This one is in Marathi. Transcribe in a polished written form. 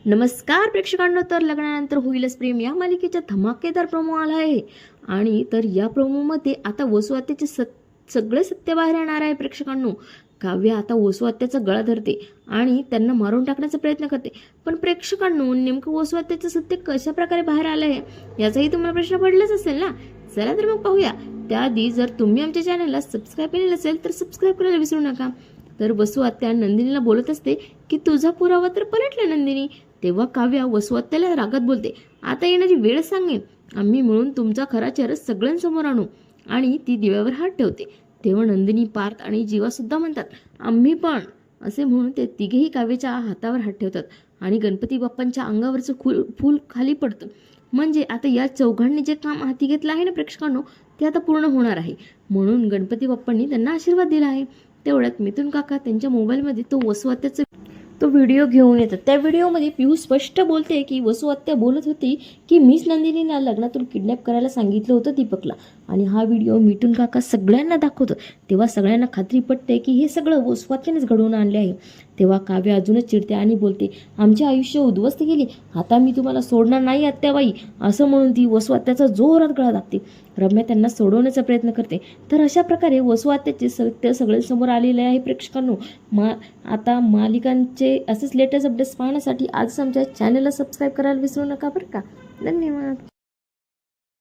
नमस्कार प्रेक्षकांनो, तर लग्नानंतर होईलच प्रेम या मालिकेचा धमाकेदार प्रोमो आला आहे. आणि तर या प्रोमोमध्ये आता वसू आत्याचे सगळे सत्य बाहेर येणार आहे. प्रेक्षकांनो, काव्य आता वसू आत्याचा गळा धरते आणि त्यांना मारून टाकण्याचा प्रयत्न करते. पण प्रेक्षकांनो, नेमकं वसू आत्याचं सत्य कशा प्रकारे बाहेर आलं आहे याचाही तुम्हाला प्रश्न पडलाच असेल ना. चला तर मग पाहूया. त्याआधी जर तुम्ही आमच्या चॅनलला सबस्क्राईब केलेलं असेल तर सबस्क्राईब करायला विसरू नका. तर वसू आत्या नंदिनीला बोलत असते की तुझा पुरावा तर पलटला नंदिनी. तेव्हा काव्या वसू आत्याला रागात बोलते, आता येणारी वेळ सांगेन, आम्ही मिळून तुमचा खरा चेहरा सगळ्यांसमोर आणू. आणि ती दिव्यावर हात ठेवते. तेव्हा नंदिनी, पार्थ आणि जीवा सुद्धा म्हणतात आम्ही पण, असे म्हणून ते तिघेही काव्याच्या हातावर हात ठेवतात आणि गणपती बाप्पांच्या अंगावरचं फूल खाली पडतं. म्हणजे आता या चौघांनी जे काम हाती घेतलं आहे ना प्रेक्षकांनो, ते आता पूर्ण होणार आहे. म्हणून गणपती बाप्पांनी त्यांना आशीर्वाद दिला आहे. तेवढ्यात मिथुन काका त्यांच्या मोबाईलमध्ये तो वसू आत्याचा तो व्हिडिओ घेऊन येतात. त्या व्हिडिओमध्ये पियू स्पष्ट बोलते की वसू आत्या बोलत होती की मीच नंदिनीला लग्नातून किडनॅप करायला सांगितलं होतं दीपकला. आणि हा व्हिडिओ मिथुन काका सगळ्यांना दाखवतो. तेव्हा सगळ्यांना खात्री पटते की हे सगळं वसू आत्यानेच घडवून आणले आहे. तेव्हा काव्य अजूनच चिडते आणि बोलते, आमचे आयुष्य उद्ध्वस्त केले, आता मी तुम्हाला सोडणार नाही आत्याबाई, असं म्हणून ती वसू आत्याचा जोरात गळा दाबते. रम्या त्यांना सोडवण्याचा प्रयत्न करते. तर अशा प्रकारे वसू आत्याचे सत्य सगळ्यांसमोर आलेले आहे. प्रेक्षकांनो, आता मालिकांचे असेच लेटेस्ट अपडेट्स पाहण्यासाठी आजच आमच्या चॅनलला सबस्क्राईब करायला विसरू नका बरं का. धन्यवाद.